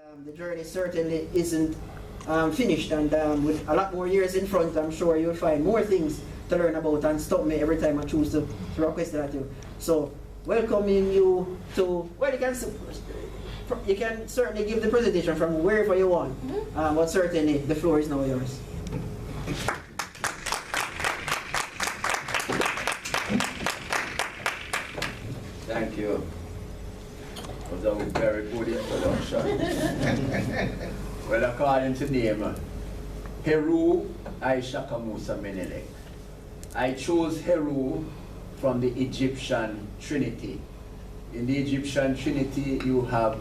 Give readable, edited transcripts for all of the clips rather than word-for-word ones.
The journey certainly isn't finished, and with a lot more years in front, I'm sure you'll find more things to learn about and stop me every time I choose to throw a question at you. So, welcoming you to, well, you can certainly give the presentation from wherever you want, but certainly the floor is now yours. Thank you. That was a very good introduction. Well, according to name, Heru Aishaka Musa Menelek. I chose Heru from the Egyptian Trinity. In the Egyptian Trinity, you have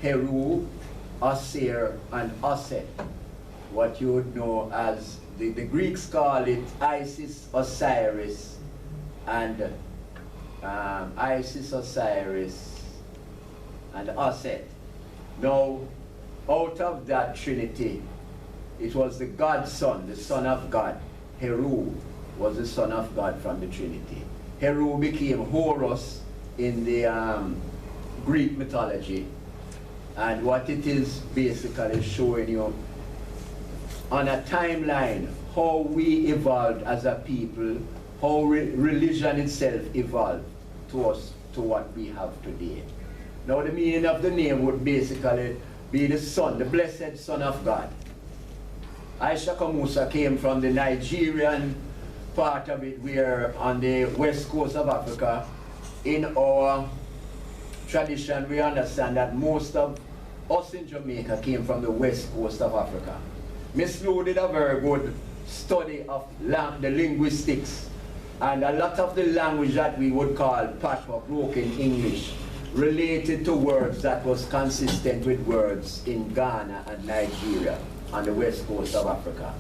Heru, Osir, and Oset. What you would know as, the Greeks call it Isis, Osiris, and Isis, Osiris, and Oset. Now, out of that Trinity, it was the Godson, the Son of God. Heru was the Son of God from the Trinity. Heru became Horus in the Greek mythology. And what it is basically showing you on a timeline how we evolved as a people, how religion itself evolved to us, to what we have today. Now the meaning of the name would basically be the Son, the blessed Son of God. Aishaka Musa came from the Nigerian part of it, where on the west coast of Africa, in our tradition we understand that most of us in Jamaica came from the west coast of Africa. Miss Lou did a very good study of the linguistics, and a lot of the language that we would call patois, broken English, related to words that was consistent with words in Ghana and Nigeria on the west coast of Africa.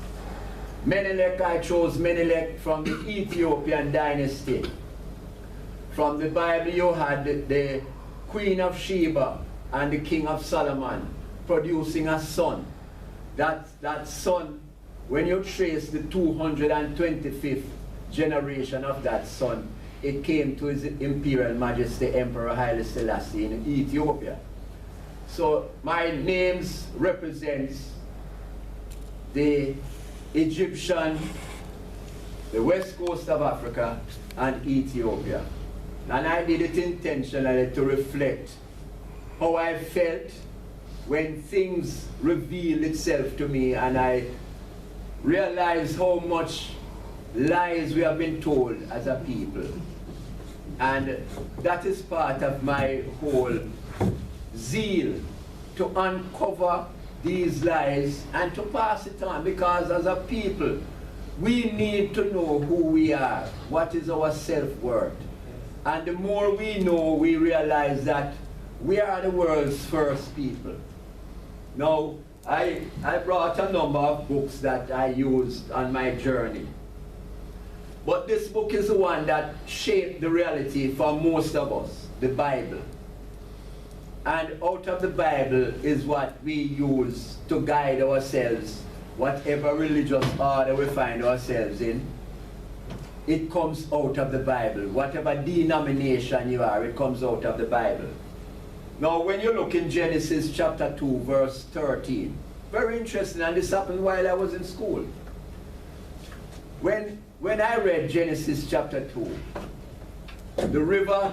Menelik, I chose Menelik from the Ethiopian dynasty. From the Bible you had the Queen of Sheba and the King of Solomon producing a son. That son, when you trace the 225th generation of that son, it came to His Imperial Majesty Emperor Haile Selassie in Ethiopia. So my names represents the Egyptian, the west coast of Africa, and Ethiopia. And I did it intentionally to reflect how I felt when things revealed itself to me, and I realized how much lies we have been told as a people. And that is part of my whole zeal, to uncover these lies and to pass it on, because as a people we need to know who we are, what is our self-worth. And the more we know, we realize that we are the world's first people. Now, I brought a number of books that I used on my journey. But this book is the one that shaped the reality for most of us, the Bible. And out of the Bible is what we use to guide ourselves, whatever religious order we find ourselves in. It comes out of the Bible. Whatever denomination you are, it comes out of the Bible. Now, when you look in Genesis chapter 2, verse 13, very interesting, and this happened while I was in school. When I read Genesis chapter 2, the river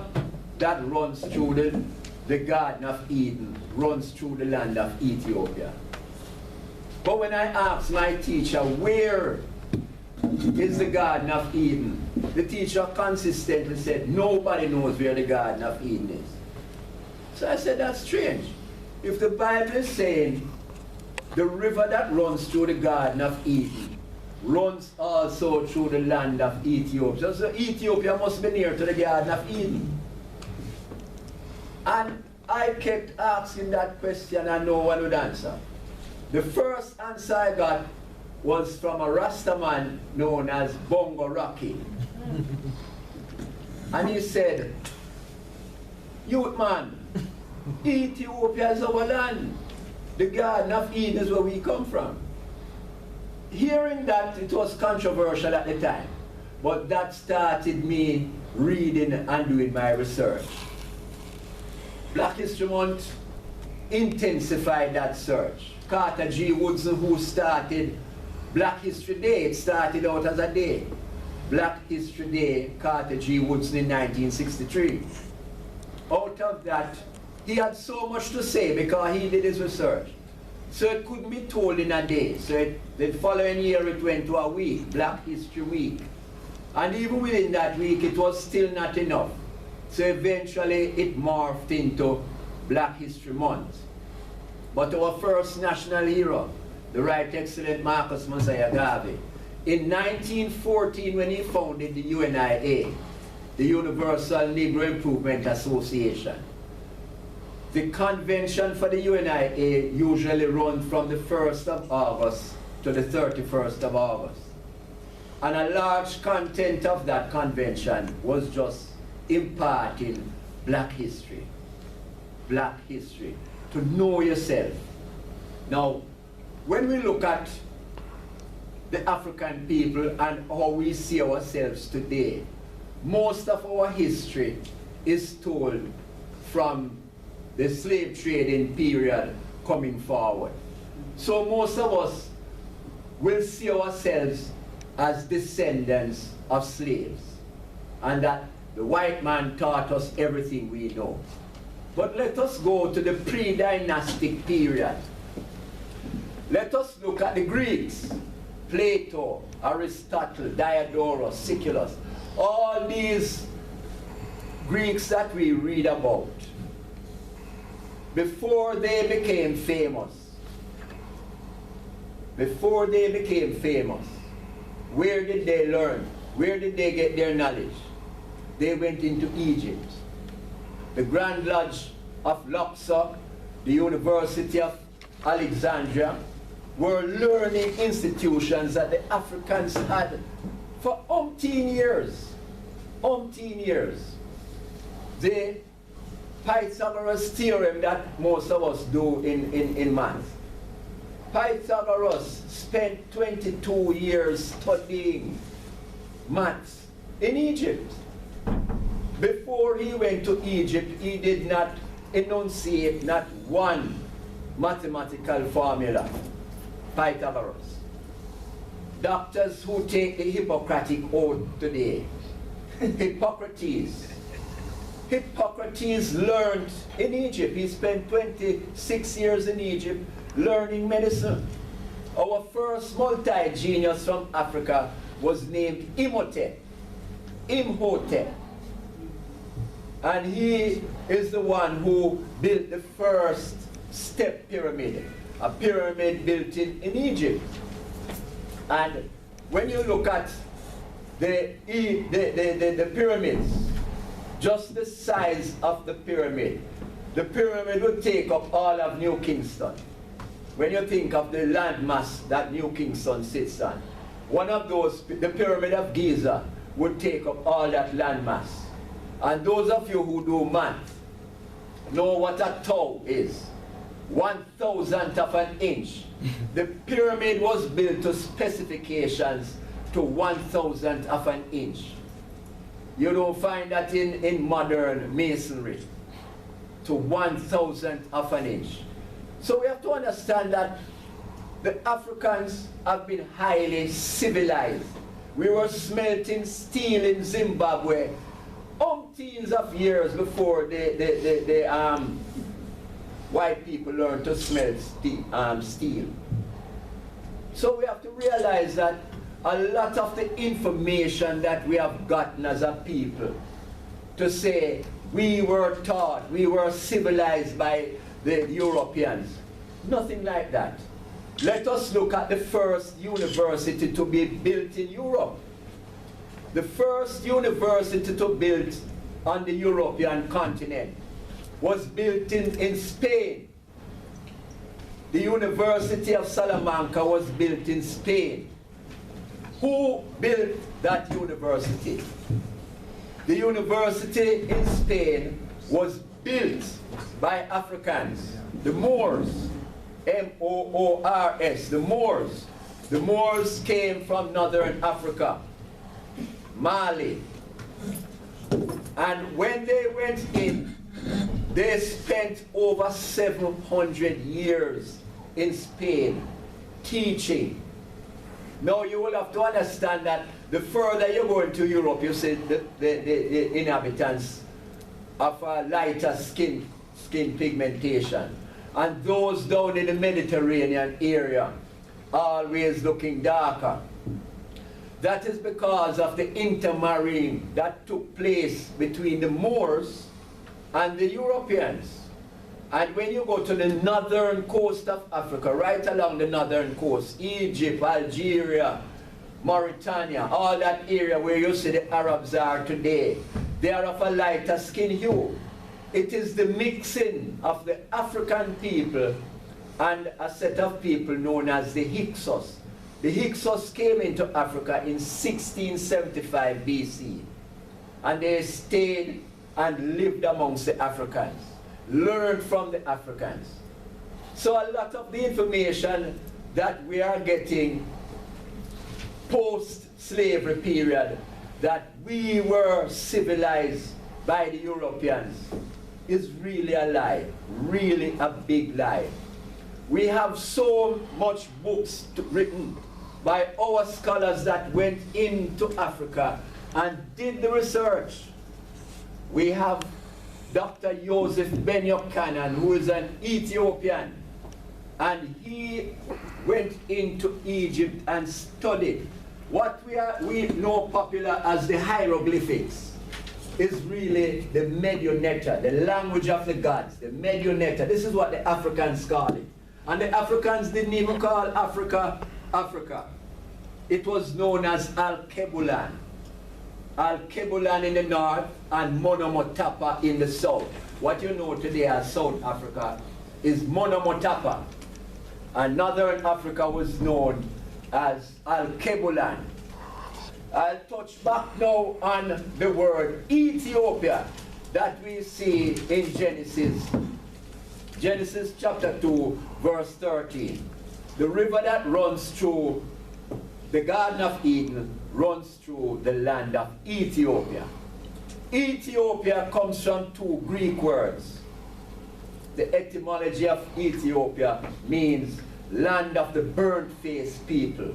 that runs through the Garden of Eden runs through the land of Ethiopia. But when I asked my teacher, where is the Garden of Eden? The teacher consistently said, nobody knows where the Garden of Eden is. So I said, that's strange. If the Bible is saying the river that runs through the Garden of Eden runs also through the land of Ethiopia, so Ethiopia must be near to the Garden of Eden. And I kept asking that question and no one would answer. The first answer I got was from a Rasta man known as Bongo Rocky. And he said, youth man, Ethiopia is our land. The Garden of Eden is where we come from. Hearing that, it was controversial at the time, but that started me reading and doing my research. Black History Month intensified that search. Carter G. Woodson, who started Black History Day, it started out as a day. Black History Day, Carter G. Woodson in 1963. Out of that, he had so much to say because he did his research. So it couldn't be told in a day. So the following year it went to a week, Black History Week. And even within that week, it was still not enough. So eventually it morphed into Black History Month. But our first national hero, the Right Excellent Marcus Mosiah Garvey, in 1914 when he founded the UNIA, the Universal Negro Improvement Association, the convention for the UNIA usually runs from the 1st of August to the 31st of August. And a large content of that convention was just imparting black history. Black history. To know yourself. Now, when we look at the African people and how we see ourselves today, most of our history is told from the slave trading period coming forward. So most of us will see ourselves as descendants of slaves, and that the white man taught us everything we know. But let us go to the pre-dynastic period. Let us look at the Greeks, Plato, Aristotle, Diodorus, Siculus, all these Greeks that we read about. Before they became famous, where did they learn? Where did they get their knowledge? They went into Egypt. The Grand Lodge of Luxor, the University of Alexandria, were learning institutions that the Africans had for umpteen years. The Pythagoras theorem that most of us do in math. Pythagoras spent 22 years studying maths in Egypt. Before he went to Egypt, he did not enunciate not one mathematical formula. Pythagoras. Doctors who take the Hippocratic Oath today, Hippocrates learned in Egypt. He spent 26 years in Egypt learning medicine. Our first multi-genius from Africa was named Imhotep. And he is the one who built the first step pyramid, a pyramid built in Egypt. And when you look at the pyramids, just the size of the pyramid would take up all of New Kingston. When you think of the landmass that New Kingston sits on, one of those, the Pyramid of Giza, would take up all that landmass. And those of you who do math know what a tau is. 1,000th of an inch. The pyramid was built to specifications to 1,000th of an inch. You don't find that in modern masonry. To 1,000th of an inch. So we have to understand that the Africans have been highly civilized. We were smelting steel in Zimbabwe umpteens of years before the white people learned to smell steel. So we have to realize that a lot of the information that we have gotten as a people to say we were taught, we were civilized by the Europeans, nothing like that. Let us look at the first university to be built in Europe. The first university to build on the European continent was built in Spain. The University of Salamanca was built in Spain. Who built that university? The university in Spain was built by Africans, the Moors, M-O-O-R-S, the Moors. The Moors came from northern Africa, Mali. And when they went in They spent over 700 years in Spain teaching. Now you will have to understand that the further you go into Europe, you see the inhabitants of a lighter skin pigmentation. And those down in the Mediterranean area, always looking darker. That is because of the intermarrying that took place between the Moors and the Europeans. And when you go to the northern coast of Africa, right along the northern coast, Egypt, Algeria, Mauritania, all that area where you see the Arabs are today, they are of a lighter skin hue. It is the mixing of the African people and a set of people known as the Hyksos. The Hyksos came into Africa in 1675 BC, and they stayed and lived amongst the Africans, learned from the Africans. So a lot of the information that we are getting post-slavery period, that we were civilized by the Europeans, is really a lie, really a big lie. We have so much books written by our scholars that went into Africa and did the research. We have Dr. Joseph Ben-Yochanan, who is an Ethiopian, and he went into Egypt and studied what we know popular as the hieroglyphics. Is really the Medioneta, the language of the gods, the Medioneta. This is what the Africans call it. And the Africans didn't even call Africa, Africa. It was known as Al-Kebulan. Al-Kebulan in the north and Monomotapa in the south. What you know today as South Africa is Monomotapa. And Northern Africa was known as Al-Kebulan. I'll touch back now on the word Ethiopia that we see in Genesis. Genesis chapter 2, verse 13. The river that runs through the Garden of Eden runs through the land of Ethiopia. Ethiopia comes from two Greek words. The etymology of Ethiopia means land of the burnt-faced people.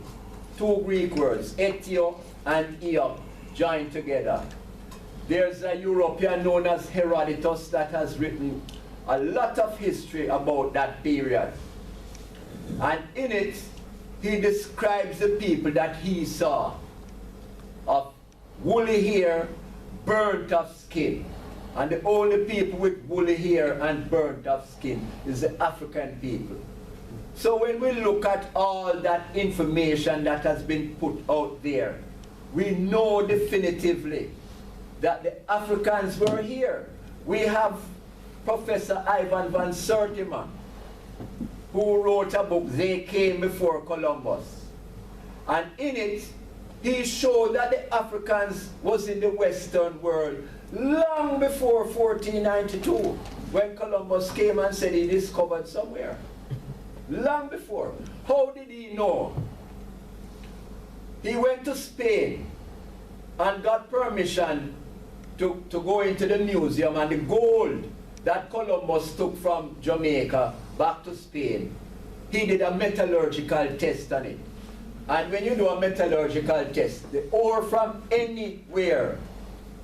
Two Greek words, Ethio and Eo, joined together. There's a European known as Herodotus that has written a lot of history about that period. And in it, he describes the people that he saw of woolly hair, burnt of skin. And the only people with woolly hair and burnt of skin is the African people. So when we look at all that information that has been put out there, we know definitively that the Africans were here. We have Professor Ivan van Sertima, who wrote a book, They Came Before Columbus. And in it, he showed that the Africans was in the Western world long before 1492, when Columbus came and said he discovered somewhere. Long before. How did he know? He went to Spain and got permission to go into the museum, and the gold that Columbus took from Jamaica back to Spain, he did a metallurgical test on it. And when you do a metallurgical test, the ore from anywhere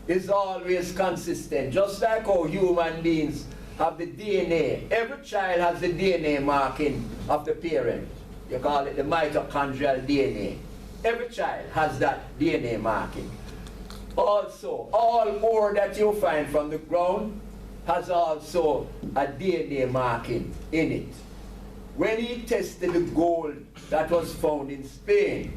is always consistent, just like how human beings have the DNA. Every child has the DNA marking of the parent. You call it the mitochondrial DNA. Every child has that DNA marking. Also, all ore that you find from the ground has also a DNA marking in it. When he tested the gold that was found in Spain,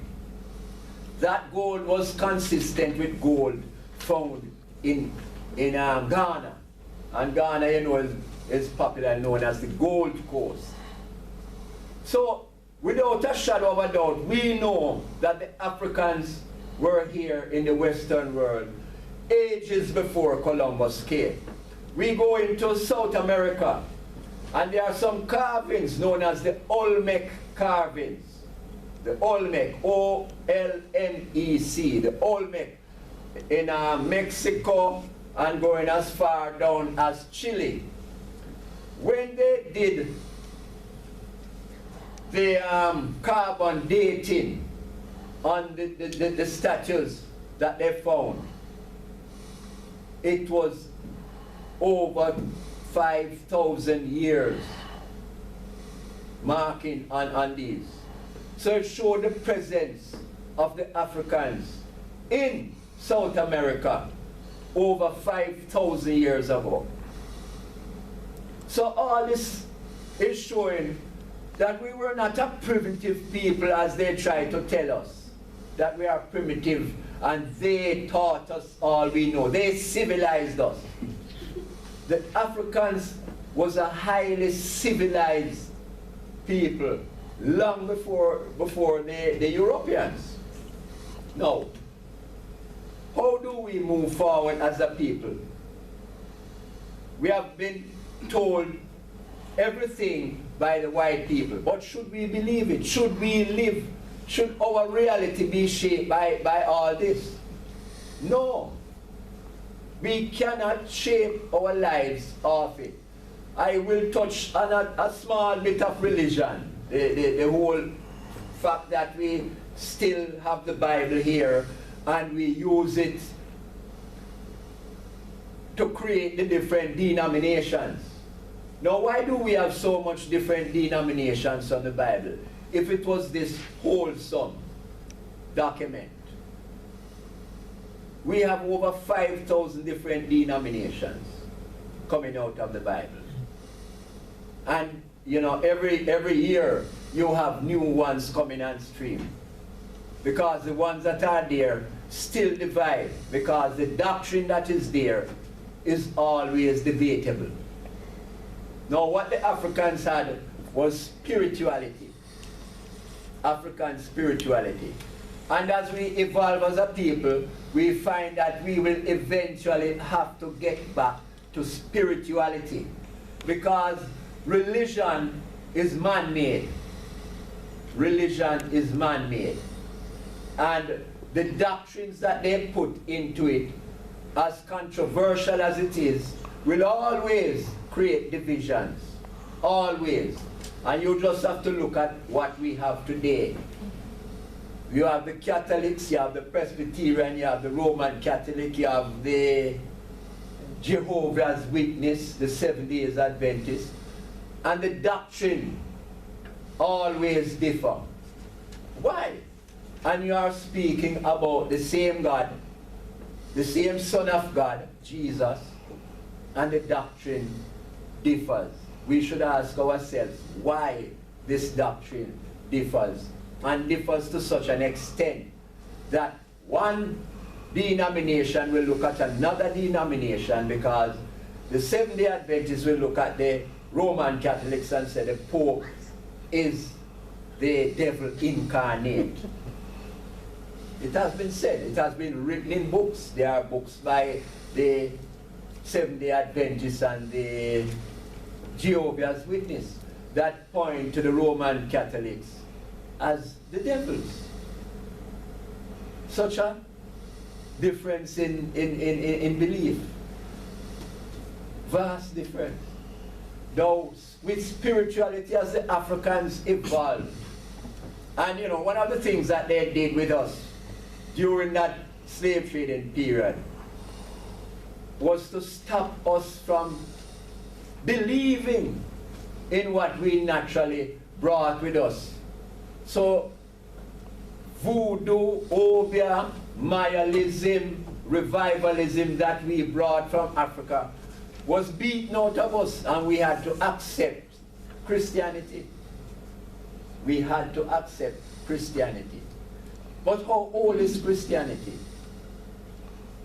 that gold was consistent with gold found in Ghana. And Ghana, you know, is popularly known as the Gold Coast. So, without a shadow of a doubt, we know that the Africans were here in the Western world ages before Columbus came. We go into South America, and there are some carvings known as the Olmec carvings. The Olmec, O-L-M-E-C, the Olmec in Mexico and going as far down as Chile. When they did the carbon dating on the statues that they found, it was over 5,000 years marking on these. So it showed the presence of the Africans in South America over 5,000 years ago. So all this is showing that we were not a primitive people as they try to tell us, that we are primitive and they taught us all we know. They civilized us. The Africans was a highly civilized people long before the Europeans. Now, how do we move forward as a people? We have been told everything by the white people, but should we believe it? Should we live? Should our reality be shaped by all this? No. We cannot shape our lives off it. I will touch on a small bit of religion. The whole fact that we still have the Bible here and we use it to create the different denominations. Now, why do we have so much different denominations on the Bible if it was this wholesome document? We have over 5,000 different denominations coming out of the Bible. And, you know, every year you have new ones coming on stream. Because the ones that are there still divide. Because the doctrine that is there is always debatable. Now, what the Africans had was spirituality. African spirituality. And as we evolve as a people, we find that we will eventually have to get back to spirituality. Because religion is man-made. Religion is man-made. And the doctrines that they put into it, as controversial as it is, will always create divisions. Always. And you just have to look at what we have today. You have the Catholics, you have the Presbyterian, you have the Roman Catholic, you have the Jehovah's Witness, the Seventh-day Adventists, and the doctrine always differ. Why? And you are speaking about the same God, the same Son of God, Jesus, and the doctrine differs. We should ask ourselves why this doctrine differs, and differs to such an extent that one denomination will look at another denomination, because the Seventh-day Adventists will look at the Roman Catholics and say the Pope is the devil incarnate. It has been said, it has been written in books. There are books by the Seventh-day Adventists and the Jehovah's Witness that point to the Roman Catholics as the devils. Such a difference in belief. Vast difference. Though with spirituality as the Africans evolved. And you know, one of the things that they did with us during that slave trading period was to stop us from believing in what we naturally brought with us. So voodoo, obeah, Mayalism, revivalism that we brought from Africa was beaten out of us, and we had to accept Christianity. We had to accept Christianity. But how old is Christianity?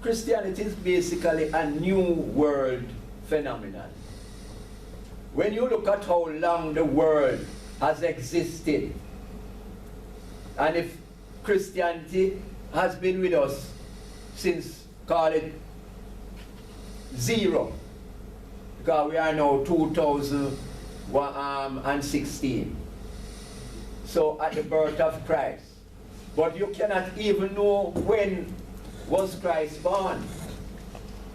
Christianity is basically a new world phenomenon. When you look at how long the world has existed, and if Christianity has been with us since, call it, 0, because we are now 2016. So at the birth of Christ. But you cannot even know when was Christ born.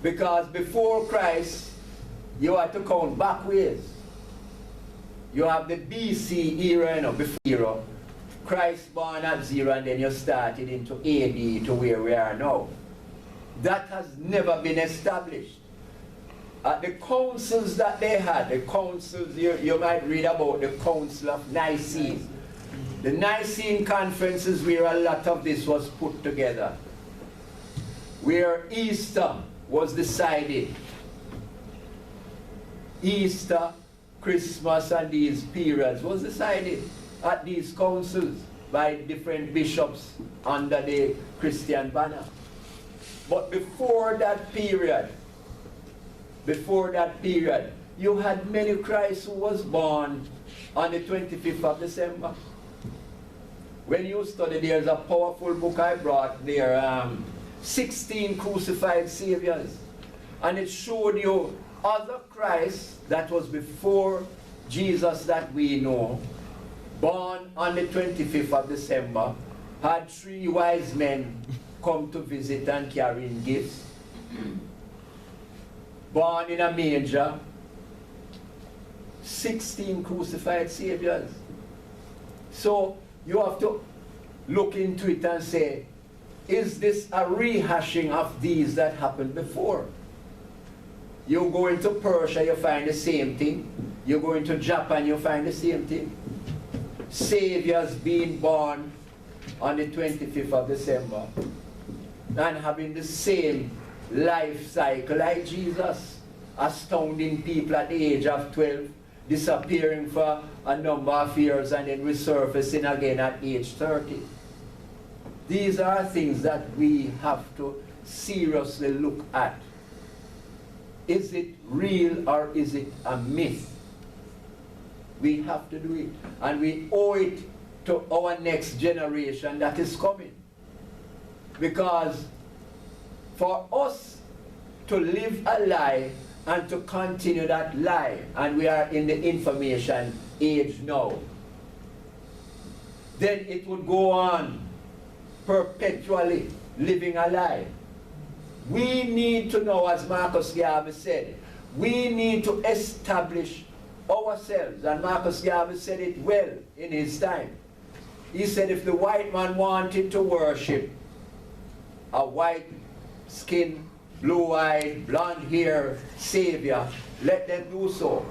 Because before Christ, you had to count backwards. You have the BC era, you know, before era. Christ born at 0, and then you started into AD to where we are now. That has never been established. The councils that they had, the councils, you might read about the Council of Nicene. The Nicene Conference is where a lot of this was put together. Where Easter was decided. Easter, Christmas, and these periods was decided at these councils by different bishops under the Christian banner. But before that period, you had many Christ who was born on the 25th of December. When you study, there's a powerful book I brought there, 16 Crucified Saviors. And it showed you other Christ that was before Jesus that we know, born on the 25th of December, had 3 wise men come to visit and carrying gifts. Born in a manger, 16 crucified saviors. So you have to look into it and say, is this a rehashing of these that happened before? You go into Persia, you find the same thing. You go into Japan, you find the same thing. Saviors being born on the 25th of December and having the same life cycle like Jesus, astounding people at the age of 12, disappearing for a number of years and then resurfacing again at age 30. These are things that we have to seriously look at. Is it real or is it a myth? We have to do it, and we owe it to our next generation that is coming. Because for us to live a lie and to continue that lie, and we are in the information age now, then it would go on perpetually living a lie. We need to know, as Marcus Garvey said, we need to establish ourselves, and Marcus Garvey said it well in his time. He said if the white man wanted to worship a white-skinned, blue-eyed, blonde-haired savior, let them do so.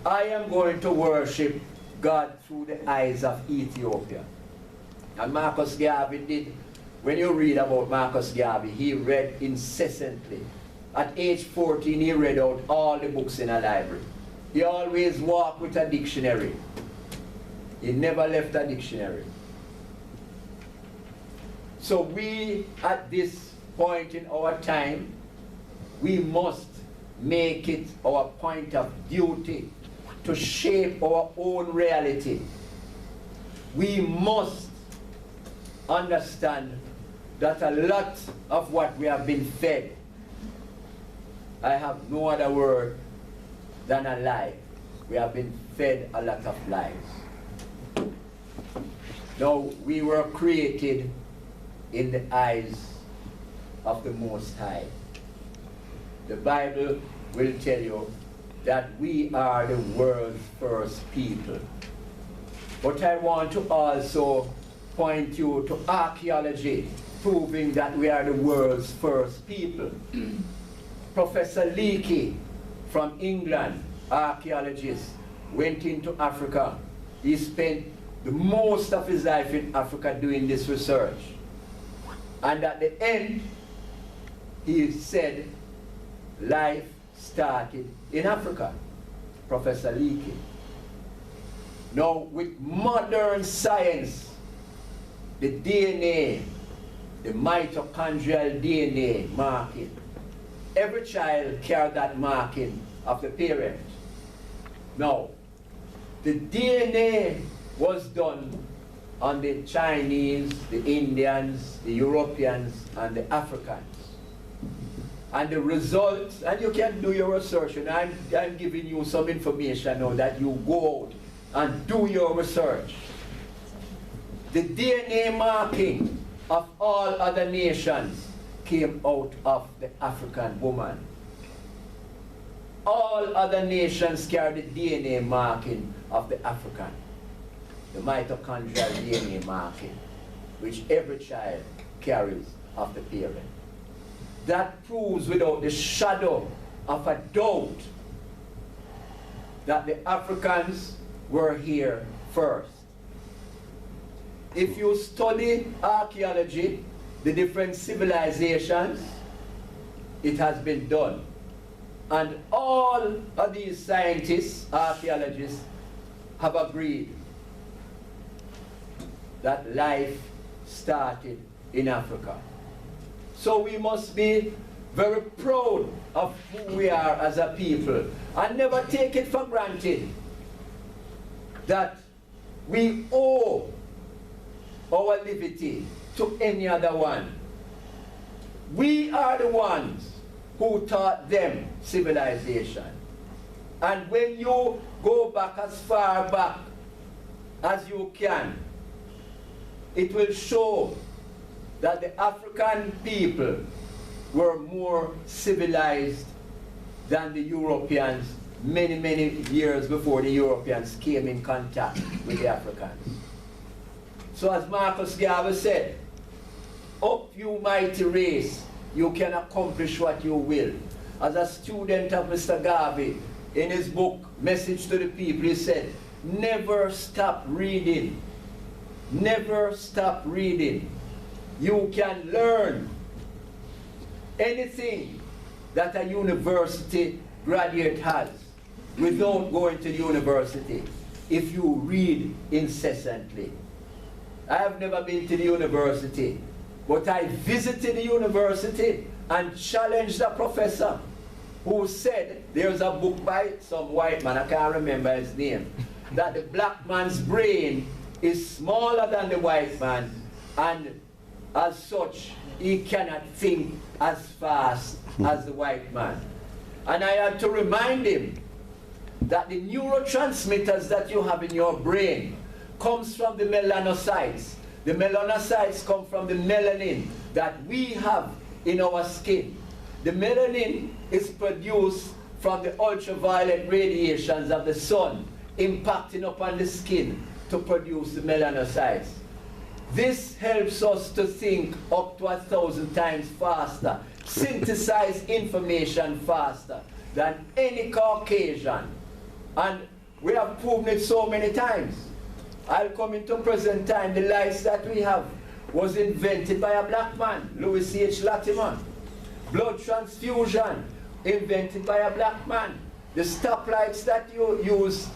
I am going to worship God through the eyes of Ethiopia. And Marcus Garvey did. When you read about Marcus Garvey, he read incessantly. At age 14, he read out all the books in a library. He always walked with a dictionary. He never left a dictionary. So we, at this point in our time, we must make it our point of duty to shape our own reality. We must understand that a lot of what we have been fed, I have no other word than a lie. We have been fed a lot of lies. Now, we were created in the eyes of the Most High. The Bible will tell you that we are the world's first people. But I want to also point you to archaeology, proving that we are the world's first people. Professor Leakey from England, archaeologist, went into Africa. He spent the most of his life in Africa doing this research. And at the end, he said, life started in Africa. Professor Leakey. Now, with modern science, the DNA, the mitochondrial DNA marking, every child carries that marking of the parent. Now, the DNA was done on the Chinese, the Indians, the Europeans, and the Africans. And the results, and you can do your research, and I'm giving you some information now that you go out and do your research. The DNA marking of all other nations came out of the African woman. All other nations carry the DNA marking of the African, the mitochondrial DNA marking, which every child carries of the parent. That proves without the shadow of a doubt that the Africans were here first. If you study archaeology, the different civilizations, it has been done. And all of these scientists, archaeologists, have agreed that life started in Africa. So we must be very proud of who we are as a people and never take it for granted that we owe our liberty to any other one. We are the ones who taught them civilization. And when you go back as far back as you can, it will show that the African people were more civilized than the Europeans many, many years before the Europeans came in contact with the Africans. So as Marcus Garvey said, up you mighty race, you can accomplish what you will. As a student of Mr. Garvey, in his book, Message to the People, he said, never stop reading. Never stop reading. You can learn anything that a university graduate has without going to the university if you read incessantly. I have never been to the university, but I visited the university and challenged a professor who said, there's a book by some white man, I can't remember his name, that the black man's brain is smaller than the white man, and as such, he cannot think as fast as the white man. And I had to remind him that the neurotransmitters that you have in your brain comes from the melanocytes. The melanocytes come from the melanin that we have in our skin. The melanin is produced from the ultraviolet radiations of the sun impacting upon the skin to produce the melanocytes. This helps us to think up to 1,000 times faster, synthesize information faster than any Caucasian. And we have proven it so many times. I'll come into present time, the lights that we have was invented by a black man, Louis H. Latimer. Blood transfusion, invented by a black man. The stoplights that you use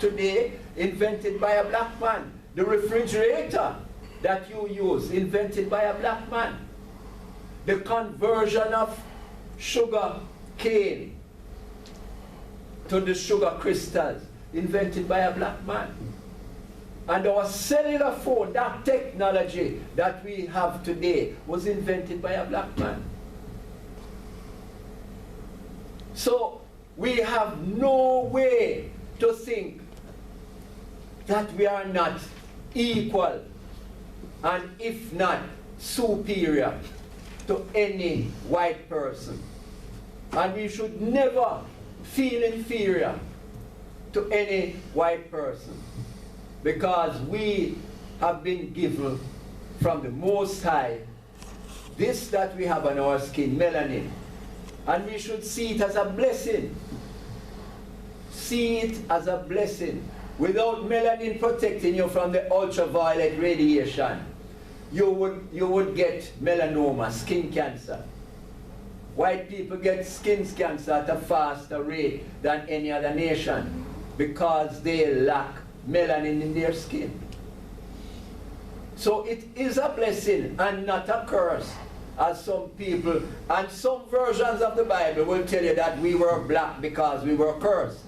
today, invented by a black man. The refrigerator that you use, invented by a black man. The conversion of sugar cane to the sugar crystals, invented by a black man. And our cellular phone, that technology that we have today, was invented by a black man. So we have no way to think that we are not equal, and if not superior to any white person. And we should never feel inferior to any white person, because we have been given from the Most High this that we have on our skin, melanin. And we should see it as a blessing. See it as a blessing. Without melanin protecting you from the ultraviolet radiation, you would get melanoma, skin cancer. White people get skin cancer at a faster rate than any other nation because they lack melanin in their skin. So it is a blessing and not a curse, as some people and some versions of the Bible will tell you that we were black because we were cursed.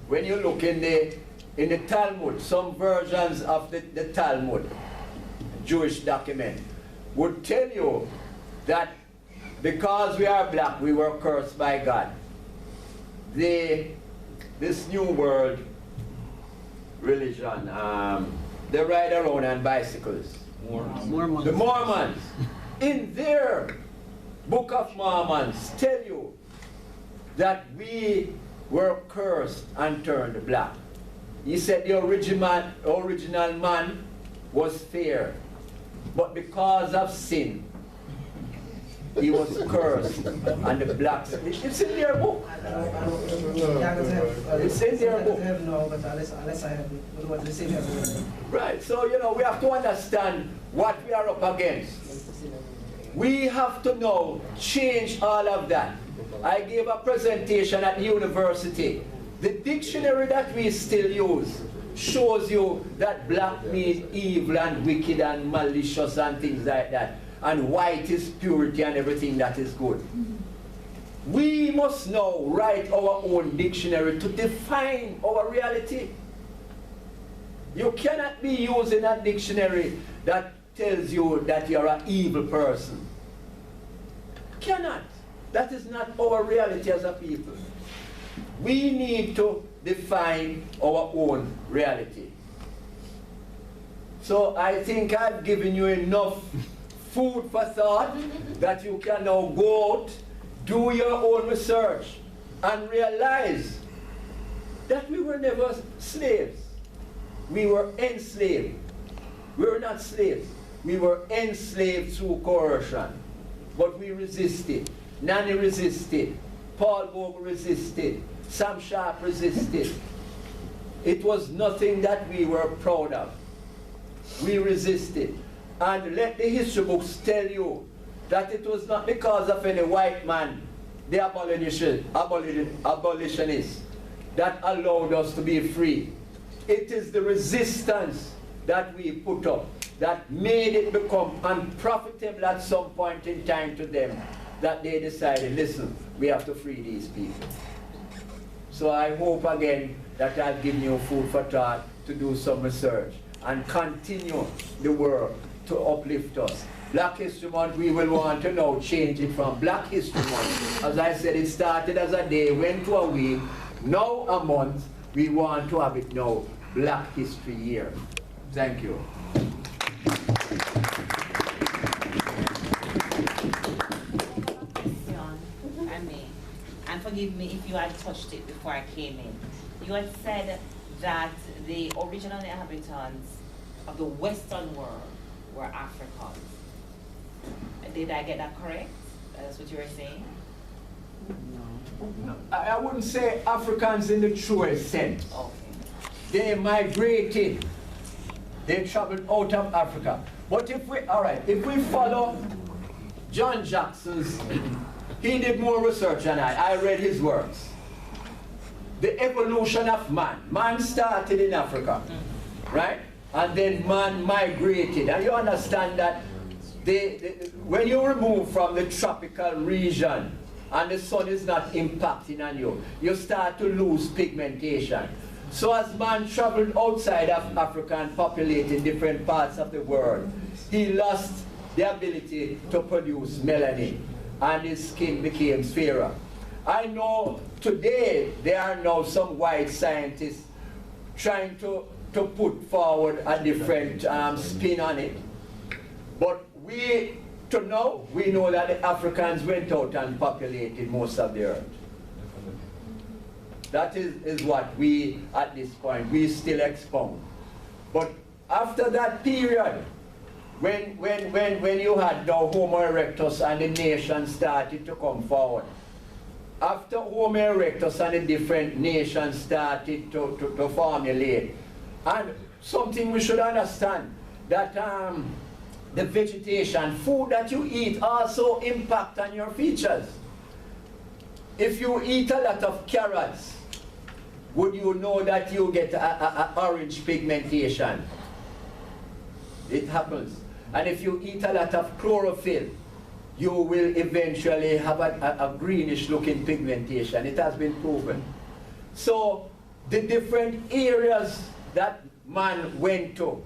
When you look in the Talmud, some versions of the Talmud, Jewish document, would tell you that because we are black, we were cursed by God. This new world religion, they ride around on bicycles. Mormons. The Mormons. in their Book of Mormons tell you that we were cursed and turned black. He said the original man was fair, but because of sin, he was cursed, and the blacks. It's in their book. It's in their book. Right, so we have to understand what we are up against. We have to now change all of that. I gave a presentation at the university. The dictionary that we still use shows you that black means evil and wicked and malicious and things like that. And white is purity and everything that is good. We must now write our own dictionary to define our reality. You cannot be using a dictionary that tells you that you're an evil person. Cannot. That is not our reality as a people. We need to define our own reality. So I think I've given you enough food for thought that you can now go out, do your own research, and realize that we were never slaves. We were enslaved. We were not slaves. We were enslaved through coercion. But we resisted. Nanny resisted. Paul Bogle resisted. Sam Sharp resisted. It was nothing that we were proud of. We resisted. And let the history books tell you that it was not because of any white man, the abolitionists, that allowed us to be free. It is the resistance that we put up that made it become unprofitable at some point in time to them, that they decided, listen, we have to free these people. So I hope again that I've given you food for thought to do some research and continue the work to uplift us. Black History Month, we will want to now change it from Black History Month. As I said, it started as a day, went to a week, now a month. We want to have it now Black History Year. Thank you. And forgive me if you had touched it before I came in. You had said that the original inhabitants of the Western world were Africans. Did I get that correct? That's what you were saying? No. I wouldn't say Africans in the truest sense. Okay. They migrated. They traveled out of Africa. But if we follow John Jackson's, he did more research than I read his works. The evolution of man. Man started in Africa, right? And then man migrated. And you understand that when you remove from the tropical region and the sun is not impacting on you, you start to lose pigmentation. So as man traveled outside of Africa and populated different parts of the world, he lost the ability to produce melanin, and his skin became fairer. I know today there are now some white scientists trying to put forward a different spin on it. But we know that the Africans went out and populated most of the earth. That is what we, at this point, we still expound. But after that period, when you had now Homo erectus and the nation started to come forward, after Homo erectus and the different nations started to formulate, and something we should understand, that the vegetation, food that you eat also impact on your features. If you eat a lot of carrots, would you know that you get a orange pigmentation? It happens. And if you eat a lot of chlorophyll, you will eventually have a greenish looking pigmentation. It has been proven. So the different areas that man went to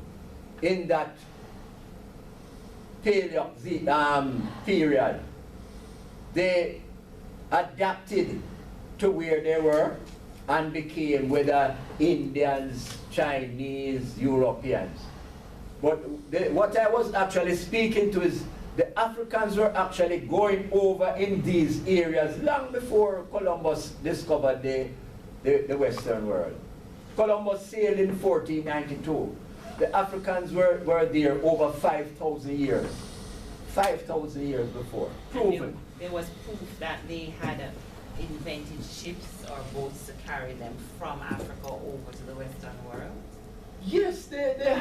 in that Paleozoic period, they adapted to where they were and became whether Indians, Chinese, Europeans. But what I was actually speaking to is the Africans were actually going over in these areas long before Columbus discovered the Western world. Columbus sailed in 1492. The Africans were there over 5,000 years. 5,000 years before. Proven. There was proof that they had invented ships or boats to carry them from Africa over to the Western world. Yes, they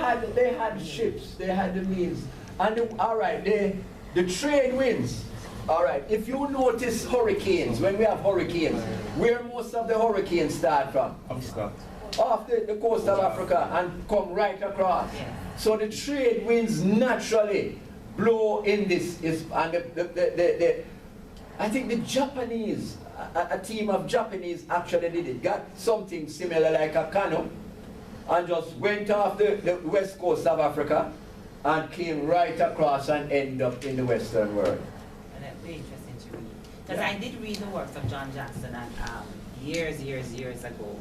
had ships, they had the means. And all right, the trade winds. All right, if you notice hurricanes, when we have hurricanes, where most of the hurricanes start from? Off the coast of Africa and come right across. Yeah. So the trade winds naturally blow in this, and I think the Japanese, a team of Japanese actually did it, got something similar like a canoe, and just went off the west coast of Africa and came right across and ended up in the Western world. And that'd be interesting to read. Because I did read the works of John Jackson and, years ago.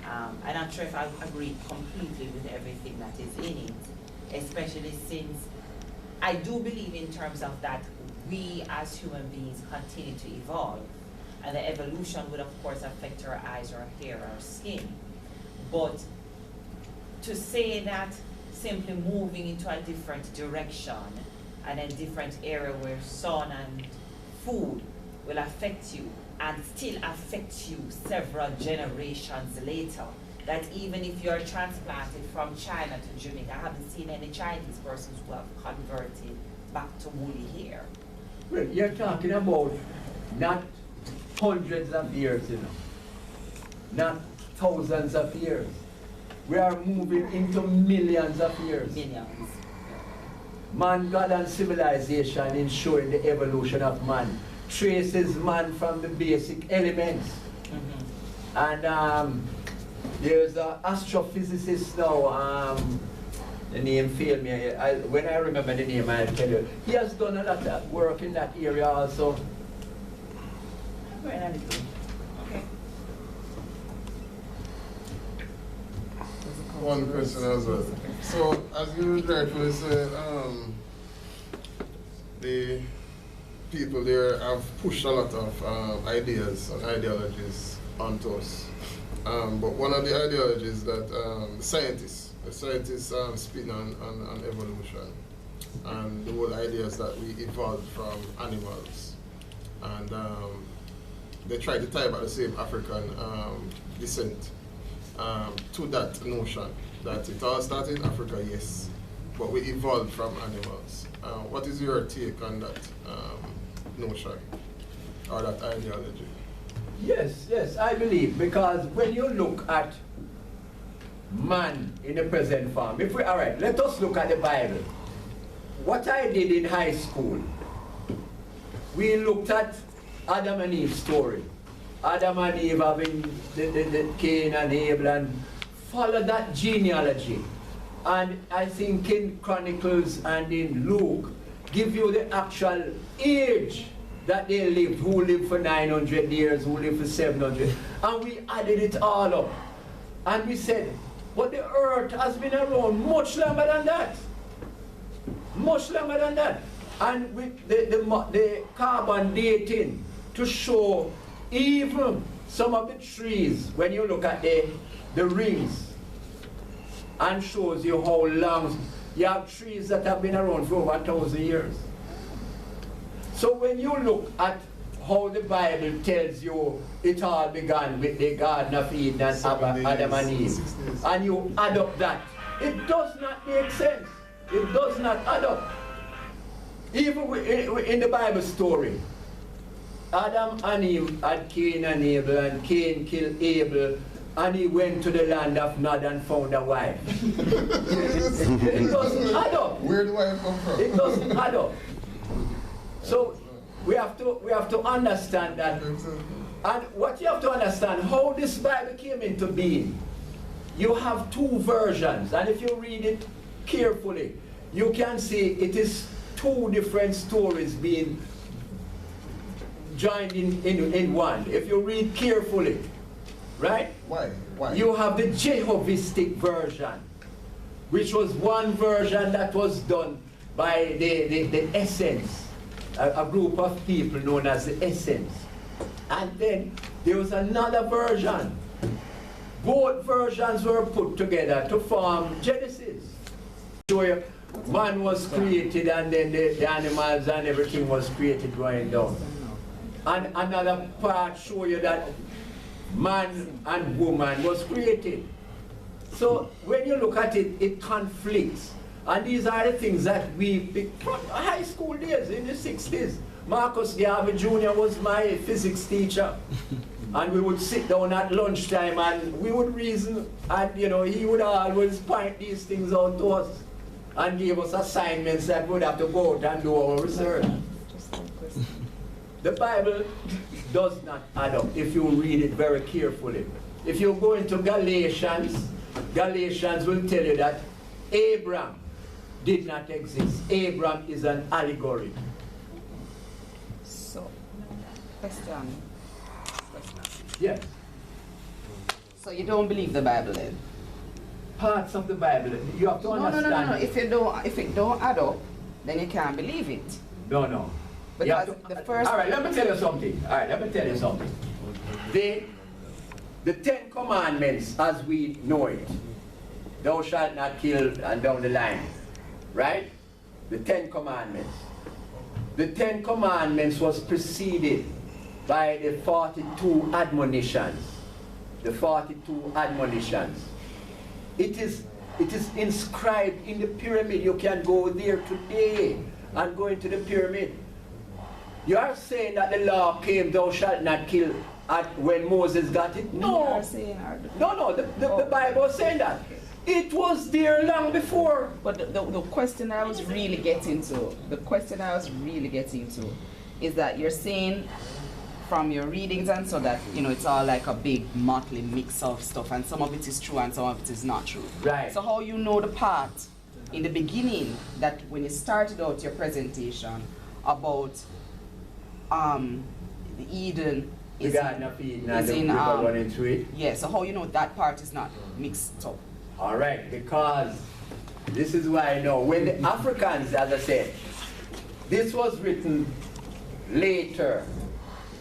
I'm not sure if I agree completely with everything that is in it, especially since I do believe in terms of that we as human beings continue to evolve, and the evolution would of course affect our eyes, our hair, our skin. But to say that simply moving into a different direction and a different area where sun and food will affect you and still affect you several generations later, that even if you're transplanted from China to Jamaica, I haven't seen any Chinese persons who have converted back to woolly hair. Well, you're talking about not hundreds of years, you know, not thousands of years. We are moving into millions of years. Millions. Man, God, and civilization in showing the evolution of man traces man from the basic elements. And there's an astrophysicist now, the name failed me. When I remember the name, I'll tell you. He has done a lot of work in that area also. Very nice. Okay. One question as well. So, as you rightfully said, the people there have pushed a lot of ideas and ideologies onto us. But one of the ideologies that the scientists spin on evolution, and the whole ideas that we evolved from animals. And they try to tie back the same African descent to that notion that it all started in Africa, yes, but we evolved from animals. What is your take on that notion or that ideology? Yes, I believe, because when you look at man in the present form, all right, let us look at the Bible. What I did in high school, we looked at Adam and Eve's story. Adam and Eve having the Cain and Abel, and follow that genealogy. And I think in Chronicles and in Luke, give you the actual age that they lived, who lived for 900 years, who lived for 700. And we added it all up. And we said, but the earth has been around much longer than that. Much longer than that. And with the carbon dating to show even some of the trees, when you look at the rings, and shows you how long, you have trees that have been around for over 1,000 years. So when you look at how the Bible tells you it all began with the Garden of Eden and Adam and Eve, and you add up that, it does not make sense. It does not add up. Even in the Bible story, Adam and Eve had Cain and Abel, and Cain killed Abel, and he went to the land of Nod and found a wife. It doesn't add up. Where do I come from? It doesn't add up. So we have to understand that. And what you have to understand, how this Bible came into being. You have two versions, and if you read it carefully, you can see it is two different stories being joined in one. If you read carefully, right? Why? You have the Jehovistic version, which was one version that was done by the essence, a group of people known as the essence. And then there was another version. Both versions were put together to form Genesis. Where man was created and then the animals and everything was created going down. And another part show you that man and woman was created. So when you look at it, it conflicts. And these are the things that we picked from high school days in the 60s. Marcus Garvey Jr. was my physics teacher. And we would sit down at lunchtime and we would reason, and you know, he would always point these things out to us and give us assignments that we'd have to go out and do our research. The Bible does not add up if you read it very carefully. If you go into Galatians, Galatians will tell you that Abraham did not exist. Abraham is an allegory. So, question. Yes. So you don't believe the Bible then? Parts of the Bible. You have to understand. No. If it don't add up, then you can't believe it. No. You Because have to, the first. all right, let me tell you something. The 10 Commandments as we know it. Thou shalt not kill and down the line. Right? The 10 Commandments. The 10 Commandments was preceded by the 42 admonitions. The 42 admonitions. It is inscribed in the pyramid. You can go there today and go into the pyramid. You are saying that the law came, thou shalt not kill, when Moses got it? No. No, the Bible is saying that. It was there long before. But the question I was really getting to, is that you're saying from your readings and so that, you know, it's all like a big motley mix of stuff and some of it is true and some of it is not true. Right. So how you know the part in the beginning that when you started out your presentation about the Eden The Garden of Eden and the river running through it? Yeah, so how you know that part is not mixed up? All right, because this is why I know. When the Africans, as I said, this was written later.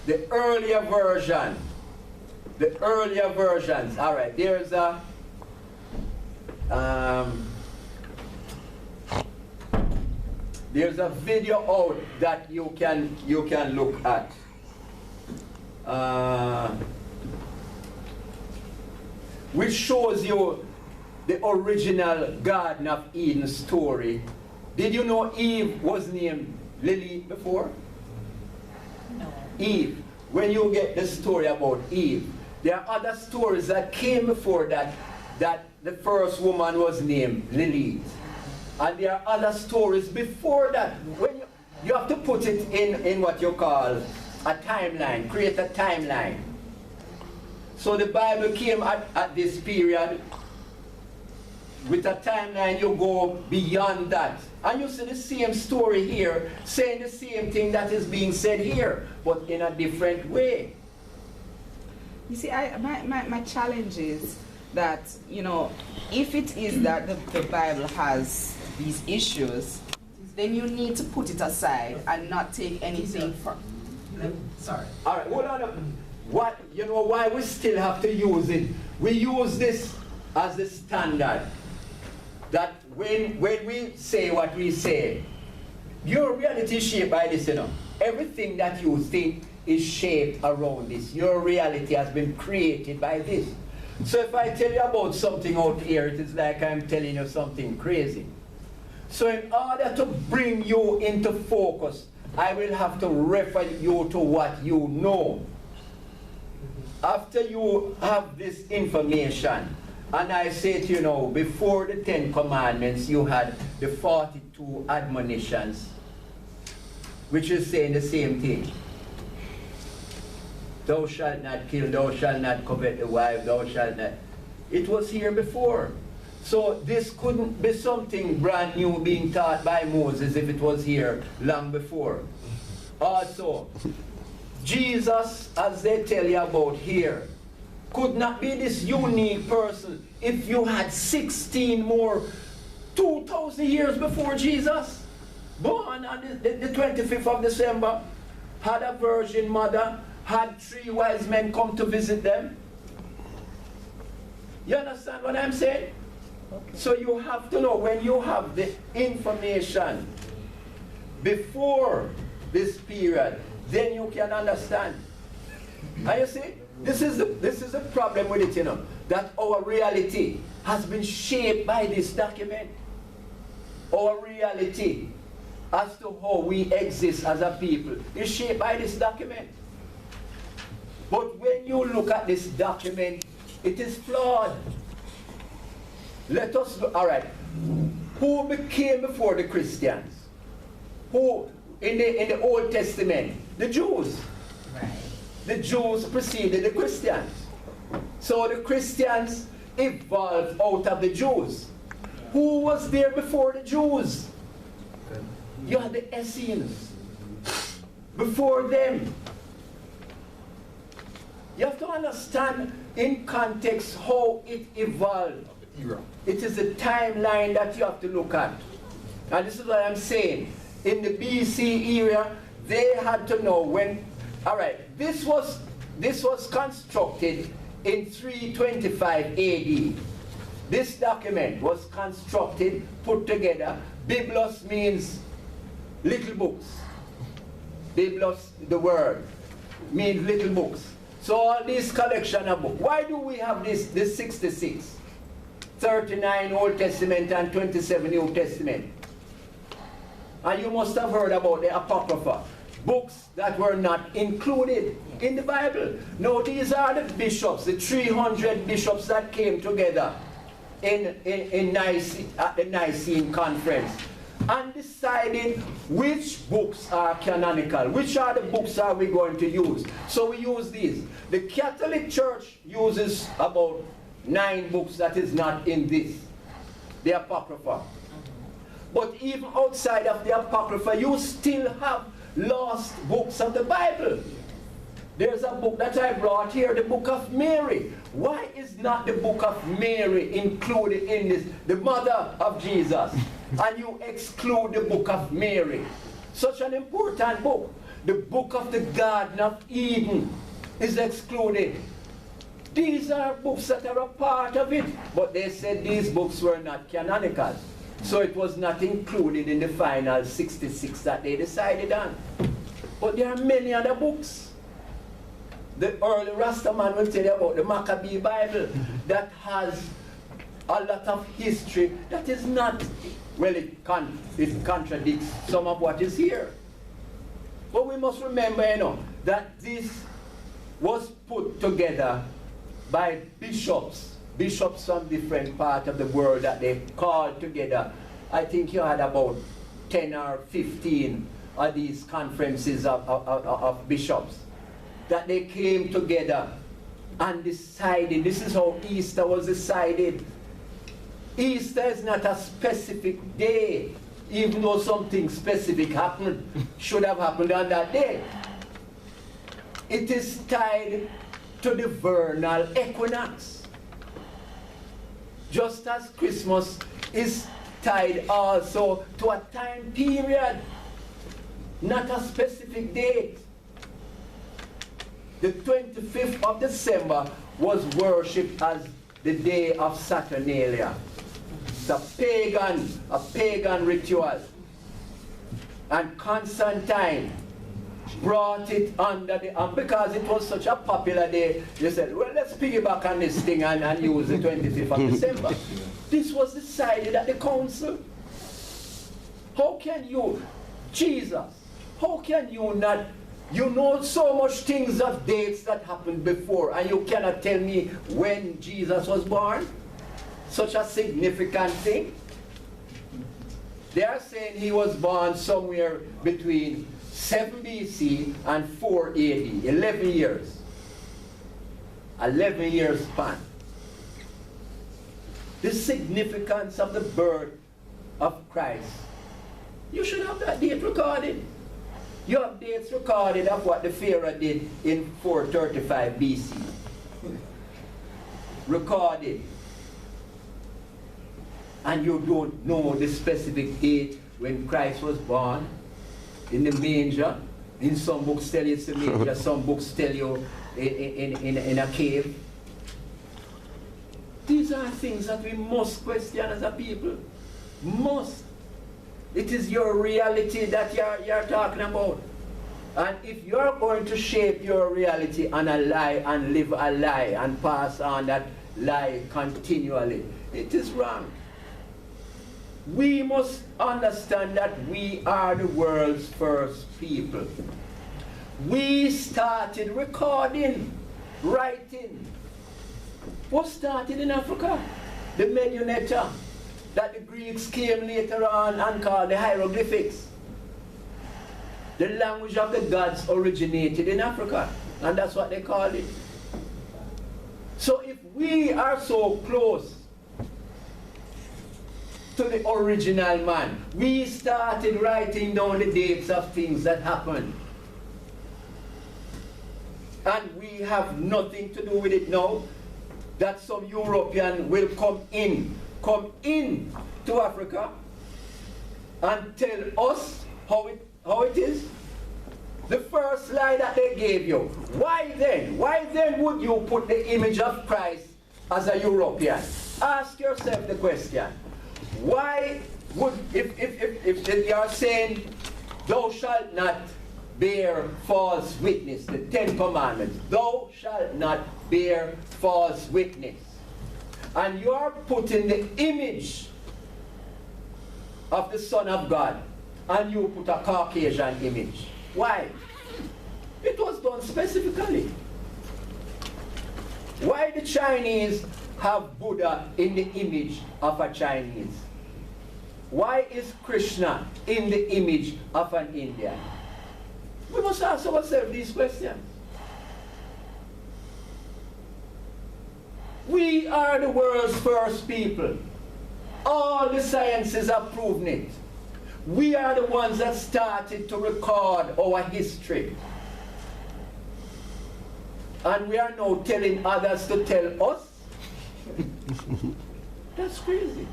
The earlier versions, all right, there's a video out that you can look at. Which shows you the original Garden of Eden story. Did you know Eve was named Lily before? No. Eve. When you get the story about Eve, there are other stories that came before that the first woman was named Lily. And there are other stories before that. When you have to put it in what you call a timeline, create a timeline. So the Bible came at this period. With a timeline, you go beyond that. And you see the same story here, saying the same thing that is being said here, but in a different way. You see, my challenge is that, you know, if it is that the Bible has these issues, then you need to put it aside and not take anything from. Sorry. All right, hold on. What, you know why we still have to use it? We use this as the standard. That when we say what we say, your reality is shaped by this, you know. Everything that you think is shaped around this. Your reality has been created by this. So if I tell you about something out here, it is like I'm telling you something crazy. So in order to bring you into focus, I will have to refer you to what you know. After you have this information, and I say to you now, before the 10 Commandments, you had the 42 admonitions, which is saying the same thing. Thou shalt not kill, thou shalt not covet the wife, thou shalt not. It was here before. So this couldn't be something brand new being taught by Moses if it was here long before. Also, Jesus, as they tell you about here, could not be this unique person if you had 16 more 2,000 years before Jesus. born on the 25th of December, had a virgin mother, had 3 wise men come to visit them. You understand what I'm saying? Okay. So you have to know, when you have the information before this period, then you can understand. And you see, this is the problem with it, you know, that our reality has been shaped by this document. Our reality as to how we exist as a people is shaped by this document. But when you look at this document, it is flawed. Let us look, all right, who came before the Christians? Who, in the Old Testament? The Jews. Right. The Jews preceded the Christians. So the Christians evolved out of the Jews. Who was there before the Jews? You had the Essenes. Before them. You have to understand in context how it evolved. It is a timeline that you have to look at. And this is what I'm saying. In the BC era, they had to know when, all right, this was constructed in 325 AD. This document was constructed, put together. Biblos means little books. Biblos, the word, means little books. So all this collection of books. Why do we have this 66? 39 Old Testament and 27 New Testament. And you must have heard about the Apocrypha. Books that were not included in the Bible. No, these are the bishops, the 300 bishops that came together in Nice, at the Nicene Conference, and decided which books are canonical, which are the books are we going to use. So we use these. The Catholic Church uses about 9 books that is not in this, the Apocrypha. But even outside of the Apocrypha, you still have lost books of the Bible. There's a book that I brought here, the Book of Mary. Why is not the Book of Mary included in this, the mother of Jesus? And you exclude the Book of Mary. Such an important book. The Book of the Garden of Eden is excluded. These are books that are a part of it. But they said these books were not canonical. So it was not included in the final 66 that they decided on. But there are many other books. The early Rasta man will tell you about the Maccabee Bible that has a lot of history that is not, well, it contradicts some of what is here. But we must remember, you know, that this was put together by bishops from different parts of the world that they called together. I think you had about 10 or 15 of these conferences of bishops that they came together and decided. This is how Easter was decided. Easter is not a specific day, even though something specific happened, should have happened on that day. It is tied to the vernal equinox. Just as Christmas is tied also to a time period, not a specific date. The 25th of December was worshipped as the day of Saturnalia. It's a pagan ritual. And Constantine brought it under the, and because it was such a popular day, they said, well, let's piggyback on this thing and use the 25th of December. This was decided at the council. How can you, Jesus, how can you not, you know so much things of dates that happened before, and you cannot tell me when Jesus was born? Such a significant thing. They are saying he was born somewhere between 7 BC and 4 AD, 11 years. 11 years span. The significance of the birth of Christ. You should have that date recorded. You have dates recorded of what the Pharaoh did in 435 BC. Recorded. And you don't know the specific date when Christ was born in the manger. In some books tell you it's the manger, some books tell you in a cave. These are things that we must question as a people. Must. It is your reality that you're talking about. And if you're going to shape your reality on a lie and live a lie and pass on that lie continually, it is wrong. We must understand that we are the world's first people. We started recording, writing. What started in Africa? The Meduneta, that the Greeks came later on and called the hieroglyphics. The language of the gods originated in Africa, and that's what they called it. So if we are so close to the original man, we started writing down the dates of things that happened, and we have nothing to do with it now, that some European will come in to Africa and tell us how it is. The first lie that they gave you. Why then would you put the image of Christ as a European? Ask yourself the question. Why would, if they are saying, thou shalt not bear false witness, the 10 commandments, thou shalt not bear false witness, and you are putting the image of the Son of God, and you put a Caucasian image. Why? It was done specifically. Why the Chinese have Buddha in the image of a Chinese? Why is Krishna in the image of an Indian? We must ask ourselves these questions. We are the world's first people. All the sciences have proven it. We are the ones that started to record our history. And we are now telling others to tell us? That's crazy.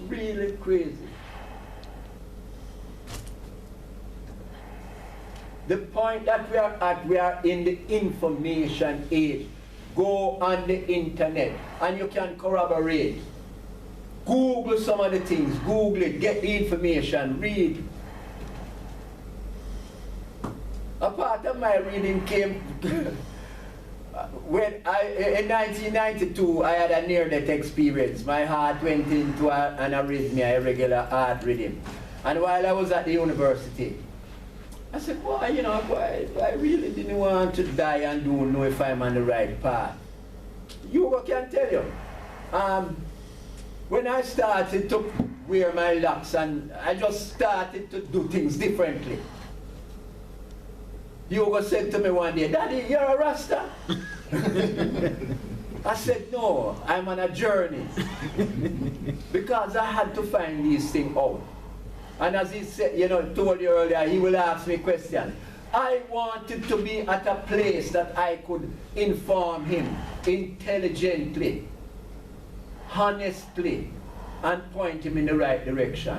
Really crazy. The point that we are at, we are in the information age. Go on the internet and you can corroborate. Google some of the things, Google it, get the information, read. A part of my reading came when in 1992 I had a near-death experience. My heart went into an arrhythmia, irregular heart rhythm. And while I was at the university, I said, boy, I really didn't want to die and don't know if I'm on the right path. You can tell you. When I started to wear my locks and I just started to do things differently, Hugo said to me one day, Daddy, you're a Rasta? I said, no, I'm on a journey. Because I had to find these things out. And as he said, told you earlier, he will ask me questions. I wanted to be at a place that I could inform him intelligently, honestly, and point him in the right direction.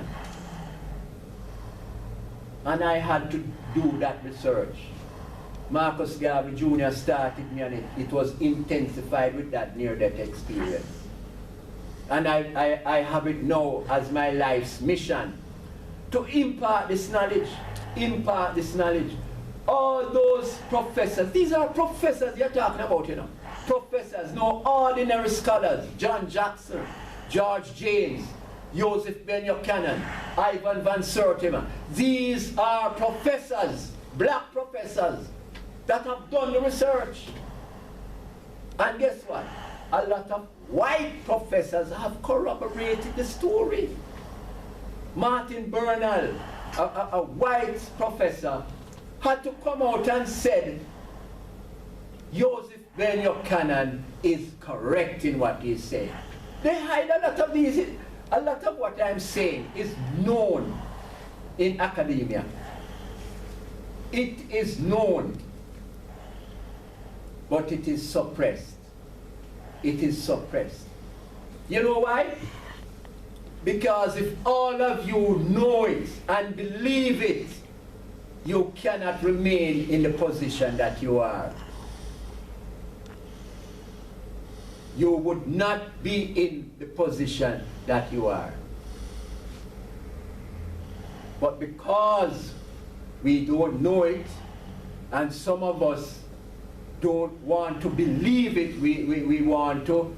And I had to do that research. Marcus Garvey Jr. started me on it. It was intensified with that near-death experience. And I have it now as my life's mission to impart this knowledge, All those professors, these are professors you're talking about, Professors, no ordinary scholars. John Jackson, George James, Joseph Buchanan, Ivan Van Sertima. These are professors, black professors, that have done the research. And guess what? A lot of white professors have corroborated the story. Martin Bernal, a white professor, had to come out and said, Joseph Buchanan is correct in what he's saying. They hide a lot of these. A lot of what I'm saying is known in academia. It is known, but it is suppressed. It is suppressed. You know why? Because if all of you know it and believe it, you cannot remain in the position that you are. You would not be in the position that you are. But because we don't know it, and some of us don't want to believe it, we want to,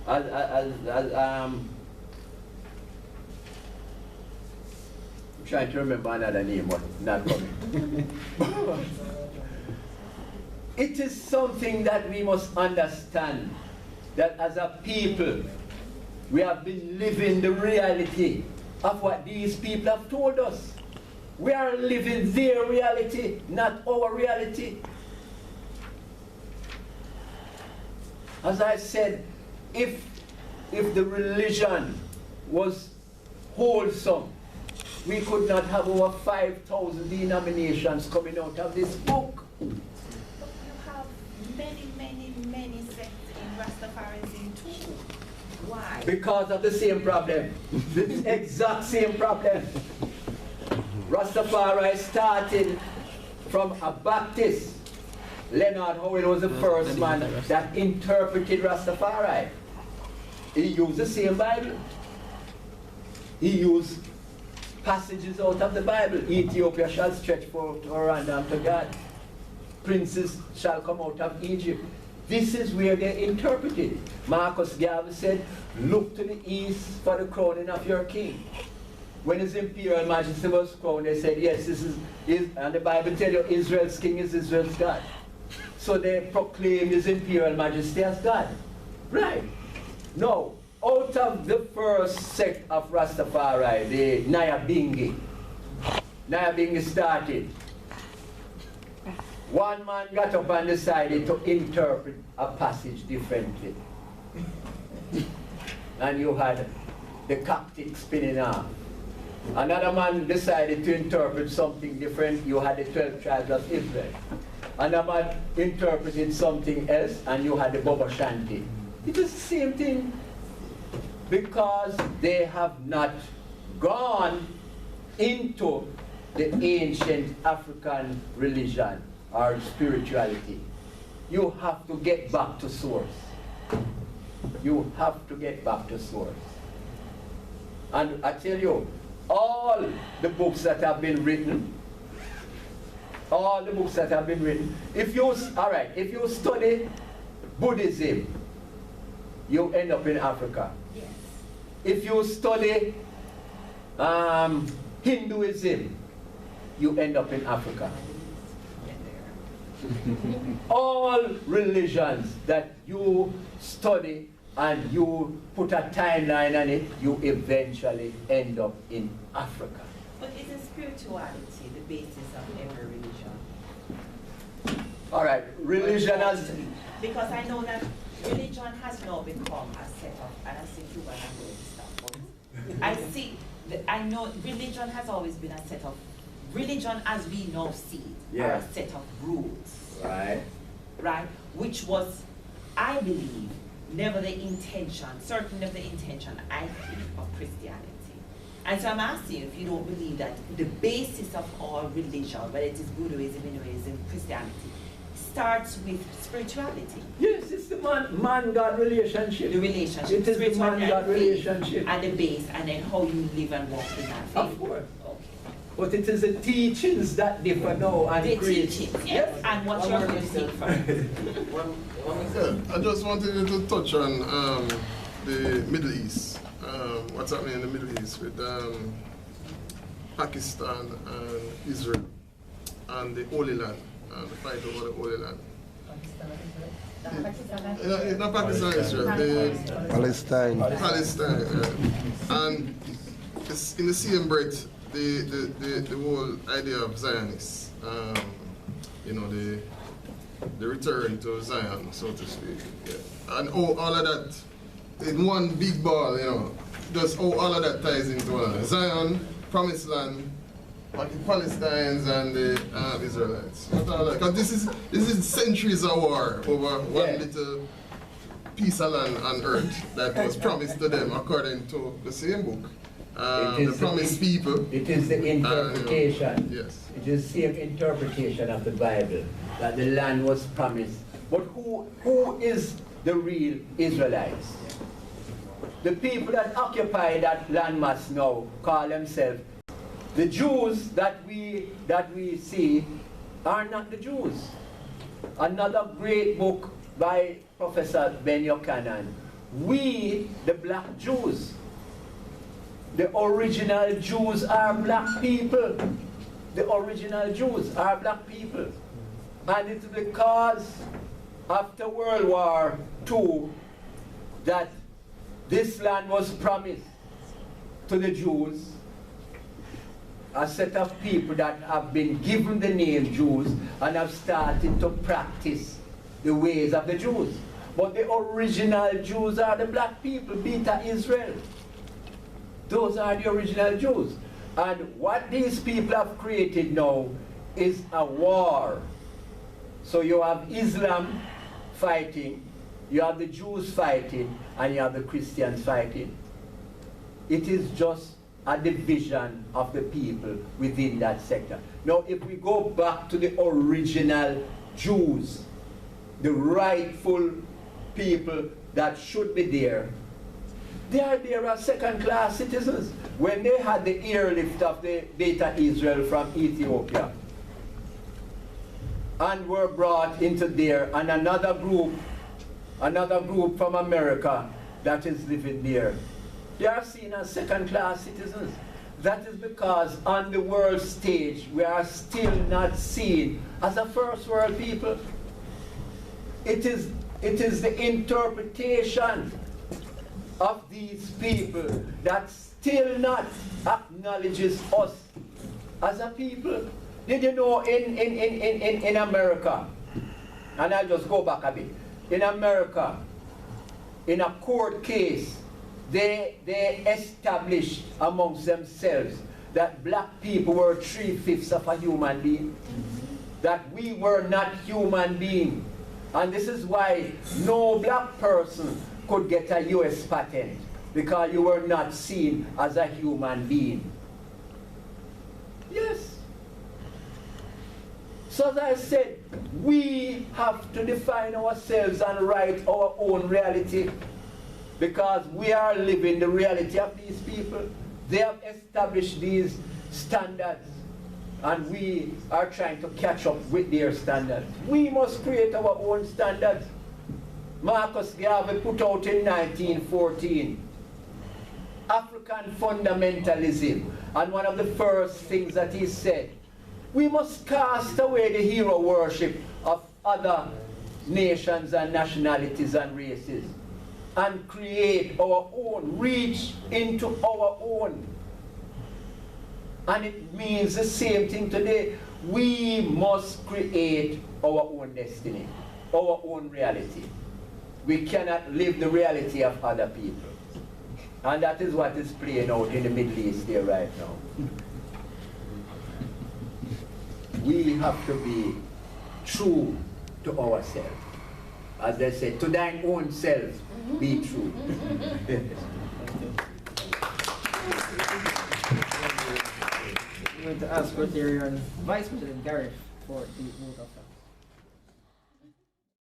I'm trying to remember another name, but not coming. It is something that we must understand, that as a people, we have been living the reality of what these people have told us. We are living their reality, not our reality. As I said, if the religion was wholesome, we could not have over 5,000 denominations coming out of this book. But you have many sects in Rastafarianism too. Why? Because of the same problem. The exact same problem. Rastafari started from a Baptist. Leonard Howell was the first man that interpreted Rastafari. He used the same Bible. He used passages out of the Bible. Ethiopia shall stretch forth her hand unto God. Princes shall come out of Egypt. This is where they interpreted. Marcus Garvey said, look to the east for the crowning of your king. When his imperial majesty was crowned, they said, yes, this is, and the Bible tells you Israel's king is Israel's God. So they proclaim his imperial majesty as God. Right. Now, out of the first sect of Rastafari, the Nyabingi started. One man got up and decided to interpret a passage differently. And you had the Coptic spinning off. Another man decided to interpret something different. You had the 12 tribes of Israel. Another man interpreted something else, and you had the Bobo Shanti. It is the same thing, because they have not gone into the ancient African religion or spirituality. You have to get back to source. You have to get back to source. And I tell you, all the books that have been written, if you study Buddhism, you end up in Africa. Yes. If you study Hinduism, you end up in Africa. All religions that you study and you put a timeline on it, you eventually end up in Africa. But isn't spirituality the basis of every religion? All right, religion has... Because I know that religion has now become a set of, and I see Cuban and all this stuff, but I know religion has always been a set of, religion as we now see it, are a set of rules. Right. Right? Which was, I believe, never the intention, certainly never the intention, I think, of Christianity. And so I'm asking you if you don't believe that the basis of all religion, whether it is Buddhism, Hinduism, Christianity, starts with spirituality. Yes, it's the man-God relationship. The relationship. It is the man-God relationship. And the base, and then how you live and walk in that faith. Of course. Okay. But it is the teachings that differ now and The create. teachings, yes. And what you're going to take from it. I just wanted you to touch on the Middle East. What's happening in the Middle East with Pakistan and Israel and the Holy Land, the fight over the Holy Land. Not Pakistan, Israel, Palestine. And it's in the same breath, the whole idea of Zionists, the return to Zion, so to speak. Yeah. And all of that in one big ball, just all of that ties into one another. Zion, Promised Land, like the Palestinians and the Israelites. Because this is centuries of war over one little piece of land on earth that was promised to them according to the same book. the promised people. It is the interpretation. Yes. It is the same interpretation of the Bible, that the land was promised. But who is the real Israelites? The people that occupy that landmass now call themselves the Jews that we see are not the Jews. Another great book by Professor Ben Yochanan, We the Black Jews. The original Jews are black people. The original Jews are black people. And it's because after World War II that this land was promised to the Jews, a set of people that have been given the name Jews and have started to practice the ways of the Jews. But the original Jews are the black people, Beta Israel. Those are the original Jews. And what these people have created now is a war. So you have Islam fighting, you have the Jews fighting, and you have the Christians fighting. It is just a division of the people within that sector. Now, if we go back to the original Jews, the rightful people that should be there, they are there as second-class citizens. When they had the airlift of the Beta Israel from Ethiopia and were brought into there, and another group from America that is living there, they are seen as second-class citizens. That is because on the world stage, we are still not seen as a first-world people. It is the interpretation of these people that still not acknowledges us as a people. Did you know in America, and I'll just go back a bit, in America, in a court case, they established amongst themselves that black people were 3/5 of a human being, that we were not human beings. And this is why no black person could get a US patent, because you were not seen as a human being. Yes. So as I said, we have to define ourselves and write our own reality, because we are living the reality of these people. They have established these standards, and we are trying to catch up with their standards. We must create our own standards. Marcus Garvey put out in 1914 African fundamentalism, and one of the first things that he said, we must cast away the hero worship of other nations and nationalities and races and create our own, reach into our own. And it means the same thing today. We must create our own destiny, our own reality. We cannot live the reality of other people. And that is what is playing out in the Middle East there right now. We have to be true to ourselves. As they say, to thine own self, be true. I'm going to ask Rotarian Vice President Gareth for the vote of